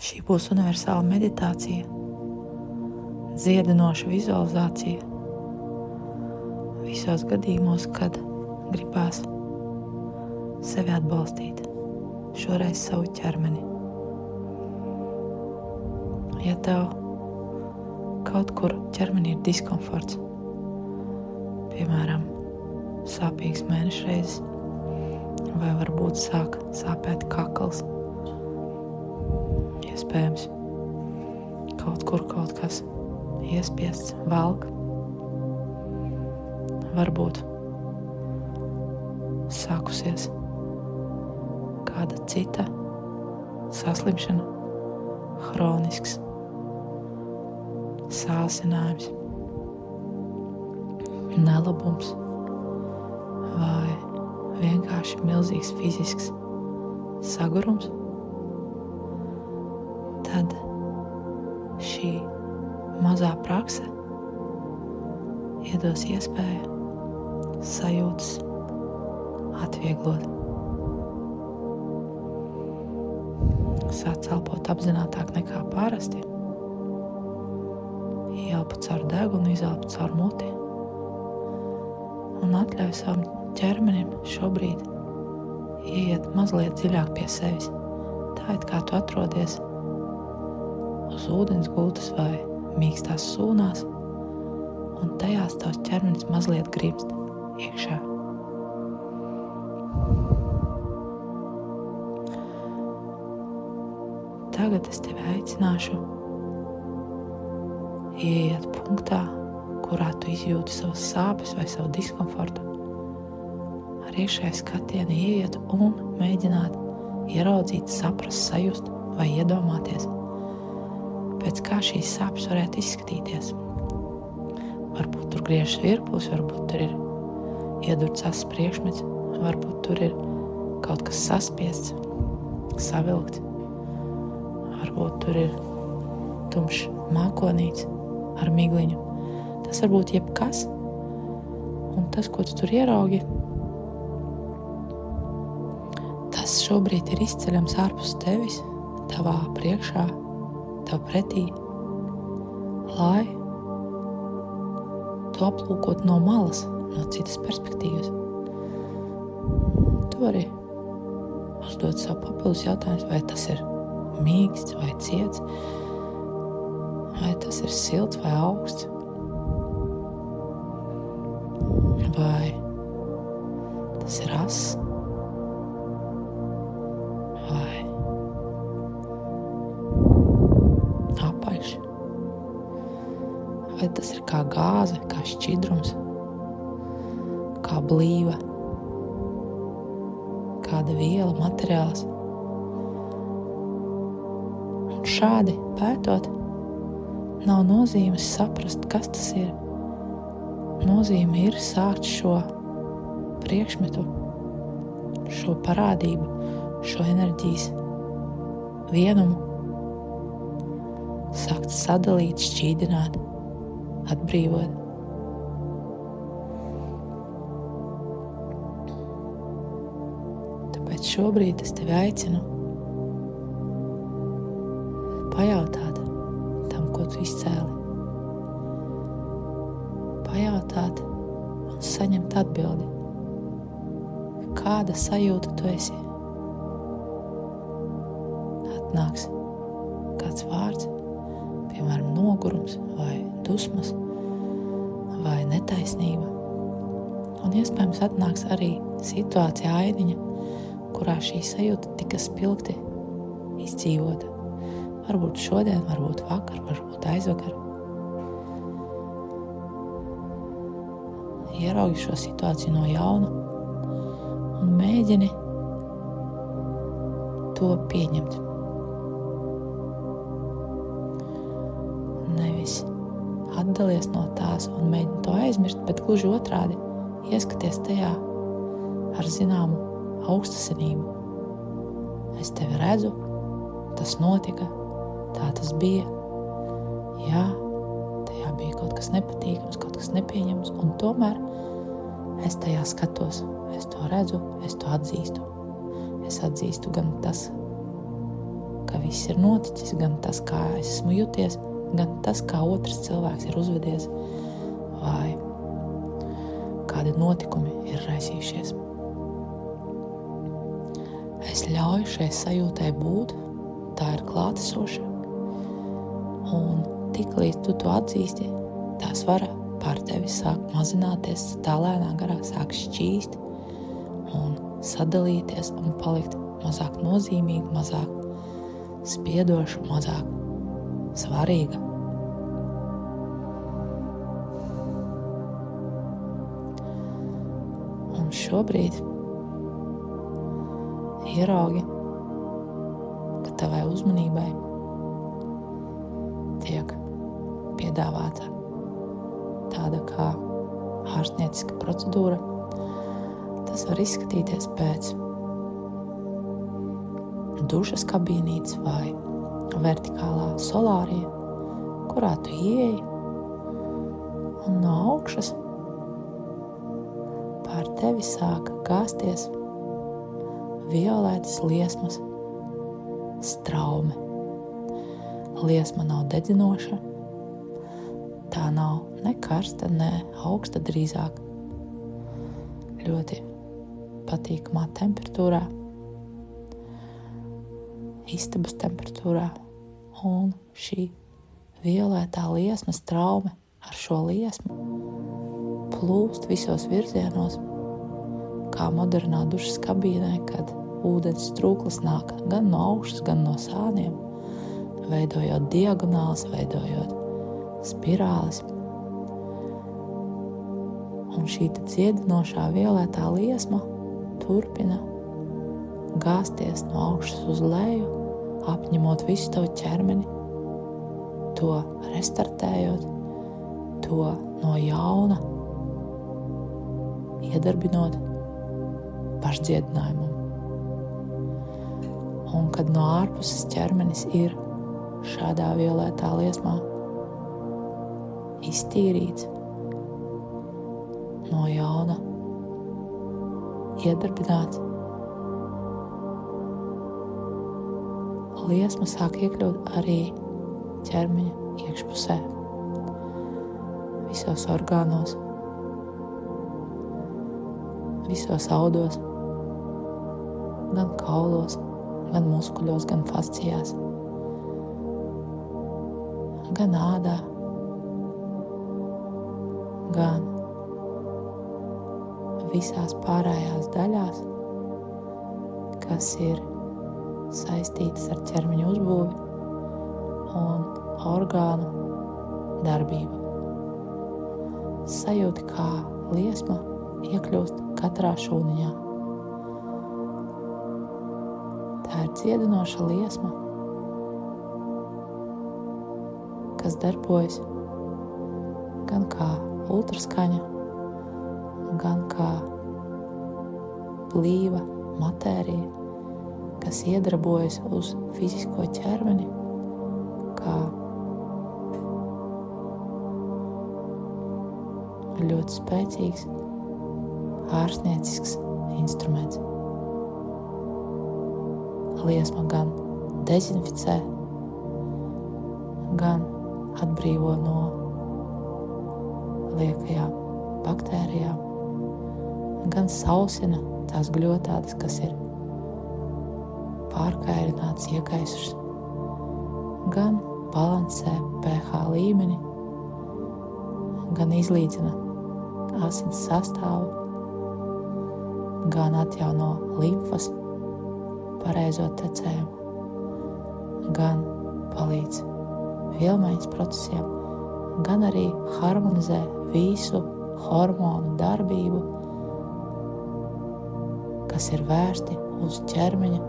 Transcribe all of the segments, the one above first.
Šī būs universāla meditācija, dziedinoša vizualizācija visos gadījumos, kad gribās sevi atbalstīt, šoreiz savu ķermeni. Ja tev kaut kur ķermenī ir diskomforts, piemēram, sāpīgs mēnešreizes, vai varbūt sāk sāpēt kakls, iespējams, kaut kur kaut kas iespiests, velk, varbūt sākusies kāda cita saslimšana, hronisks sāsinājums, nelabums vai vienkārši milzīgs fizisks sagurums, tad šī mazā prakse iedos iespēju sajūtas atvieglot. Sāc elpot apzinātāk nekā parasti. Ieelpu caur degunu, izelpu caur muti. Un atļauj savam ķermenim šobrīd ieiet mazliet dziļāk pie sevis. Tā it kā tu atrodies uz ūdens gultas vai mīkstās sūnās, un tajās tavs ķermenis mazliet grimst iekšā. Tagad es tevi aicināšu ieiet punktā, kurā tu izjūti savas sāpes vai savu diskomfortu. Ar iekšēju skatienu ieiet un mēģināt ieraudzīt, saprast, sajust vai iedomāties, pēc kā šīs sāpes varētu izskatīties. Varbūt tur griežas virpulis, varbūt tur ir iedurts asas priekšmets, varbūt tur ir kaut kas saspiests, savilkts, varbūt tur ir tumšs mākonīts ar migliņu. Tas var būt jebkas, un tas, ko tu tur ieraugi, tas šobrīd ir izceļams ārpus tevis, tavā priekšā, tev pretī, lai tu aplūkot no malas, no citas perspektīvas. Tu vari uzdot savu papildus jautājumus, vai tas ir mīksts vai ciets, vai tas ir silts vai augsts, vai tas ir ass, vai apaļš, vai tas ir kā gāze, kā šķidrums, kā blīva, kāda viela, materiāls. Un šādi pētot, nav nozīmes saprast, kas tas ir. Nozīme ir sākt šo priekšmetu, šo parādību, šo enerģijas vienumu, sākt sadalīt, šķīdināt, atbrīvot. Tāpēc šobrīd es tevi aicinu pajautāt tam, ko tu izcēli. Pajautāt un saņemt atbildi. Kāda sajūta tu esi? Atnāks kāds vārds, piemēram, nogurums vai dusmas vai netaisnība. Un iespējams atnāks arī situācija, ainiņa, kurā šī sajūta tika spilgti izdzīvota. Varbūt šodien, varbūt vakar, varbūt aizvakar. Ieraugi šo situāciju no jauna un mēģini to pieņemt. Nevis atdalies no tās un mēģini to aizmirst, bet gluži otrādi ieskaties tajā ar zināmu augstasinību. Es tevi redzu, tas notika, tā tas bija. Jā, tajā bija kaut kas nepatīkams, kaut kas nepieņemams, un tomēr es tajā skatos, es to redzu, es to atzīstu. Es atzīstu gan tas, ka viss ir noticis, gan tas, kā es esmu juties, gan tas, kā otrs cilvēks ir uzvedies, vai kādi notikumi ir raisījušies. Es ļauju šai sajūtai būt, tā ir klātesoša, un tiklīdz tu to atzīsti, tā svara pār tevi sāk mazināties, tā lēnā garā sāk šķīst un sadalīties un palikt mazāk nozīmīga, mazāk spiedoša, mazāk svarīga. Un šobrīd ieraugi, ka tavai uzmanībai tiek piedāvāta tāda kā ārstnieciska procedūra. Tas var izskatīties pēc dušas kabīnītes vai vertikālā solārija, kurā tu ieeji un no augšas pār tevi sāk gāzties violetas liesmas straume. Liesma nav dedzinoša, tā nav ne karsta, ne augsta, drīzāk ļoti patīkamā temperatūrā, istabas temperatūrā, un šī violetā liesma straume ar šo liesmu plūst visos virzienos, kā modernā dušas kabīnē, kad ūdens strūklis nāk gan no augšas, gan no sāniem, veidojot diagonālis, veidojot spirālis. Un šī dziedinošā violetā liesma turpina gāzties no augšas uz leju, apņemot visu tavu ķermeni, to restartējot, to no jauna iedarbinot pašdziedinājumam. Un kad no ārpuses ķermenis ir šādā violetā liesmā iztīrīts, no jauna iedarbināts, liesma sāk iekļūt arī ķermeņa iekšpusē, visos orgānos, visos audos, gan kaulos, gan muskuļos, gan fascijās, gan ādā, gan visās pārējās daļās, kas ir saistītas ar ķermeņa uzbūvi un orgānu darbību. Sajūti, kā liesma iekļūst katrā šūniņā. Tā ir dziedinoša liesma, kas darbojas gan kā ultraskaņa, gan kā blīva matērija, kas iedarbojas uz fizisko ķermeni, kā ļoti spēcīgs ārstniecisks instruments. Liesma gan dezinficē, gan atbrīvo no liekajām baktērijām, gan sausina tās gļotādes, kas ir pārkairinātas, iekaisušas, gan balansē pH līmeni, gan izlīdzina asins sastāvu, gan atjauno limfas pareizo tecējumu, gan palīdz vielmaiņas procesiem, gan arī harmonizē visu hormonu darbību, kas ir vērsti uz ķermeņa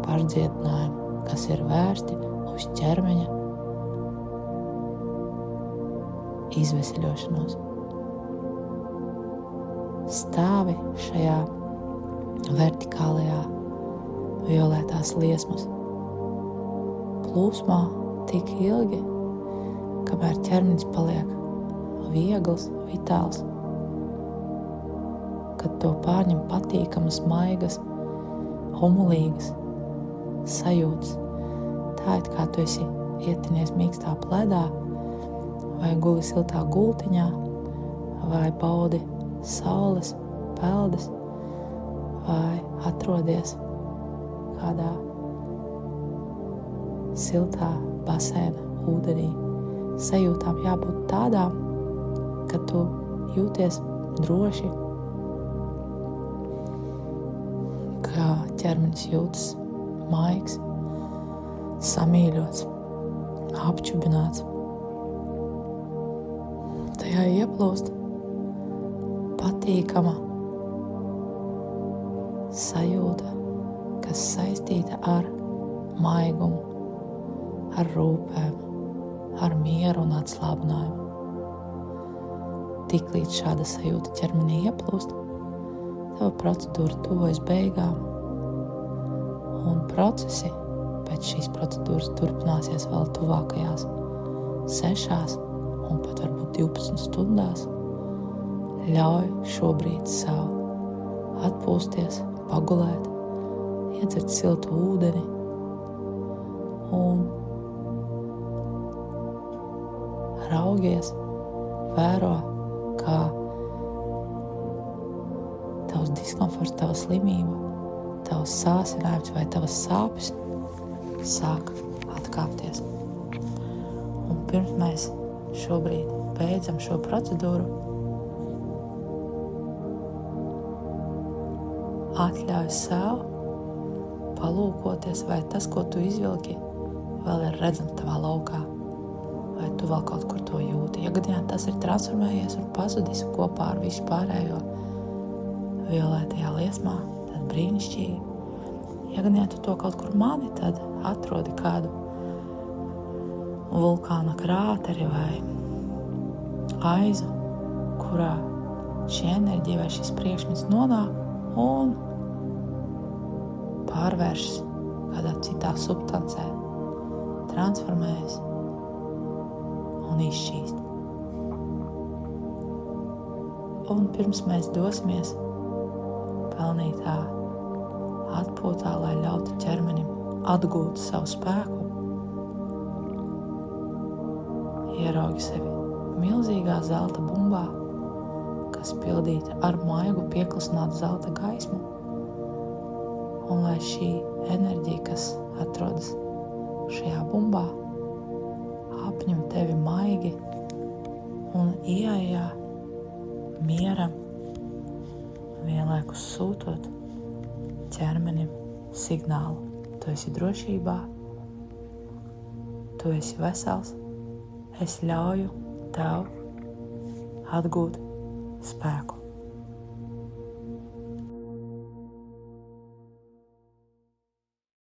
pašdziedinājumu, kas ir vērsti uz ķermeņa izveseļošanos. Stāvi šajā vertikālajā violetās liesmas plūsmā tik ilgi, kamēr ķermenis paliek viegls, vitāls, kad to pārņem patīkamas, maigas, humulīgas sajūtas. tā, it kā tu esi ietinies mīkstā pledā, vai guli siltā gultiņā, vai baudi saules peldes, vai atrodies kādā siltā basēna ūdenī. Sajūtām jābūt tādām, ka tu jūties droši, ka ķermenis jūtas maigs, samīļots, apčubināts. Tajā ieplūst patīkama sajūta, kas saistīta ar maigumu, ar rūpēm, ar mieru un atslābinājumu. Tiklīdz šāda sajūta ķermenī ieplūst, tava procedūra tuvojas beigām, un procesi pēc šīs procedūras turpināsies vēl tuvākajās 6 un pat varbūt 12 stundās. Ļauj šobrīd sev atpūsties, pagulēt, iedzert siltu ūdeni un raugies, vēro, kā tavs diskomforts, tava slimība, tavs sāsinājums vai tavas sāpes sāk atkāpties. Un pirms mēs šobrīd beidzam šo procedūru, atļauj sev palūkoties, vai tas, ko tu izvilki, vēl ir redzams tavā laukā, vai tu vēl kaut kur to jūti. Ja gadījumā tas ir transformējies un pazudis kopā ar visu pārējo violetajā liesmā, tad brīnišķīgi. Ja gadījumā tu to kaut kur mani, tad atrodi kādu vulkāna krāteri vai aizu, kurā šī enerģija vai šis priekšmets nonāk un pārvēršas kādā citā substancē, transformējas un izšķīst. Un pirms mēs dosimies pelnītā atpūtā, lai ļautu ķermenim atgūt savu spēku, ieraugi sevi milzīgā zelta bumbā, kas pildīta ar maigu pieklusinātu zelta gaismu. Un lai šī enerģija, kas atrodas šajā bumbā, apņem tevi maigi un ieejā mieram, vienlaikus sūtot ķermenim signālu. Tu esi drošībā, tu esi vesels, es ļauju tev atgūt spēku.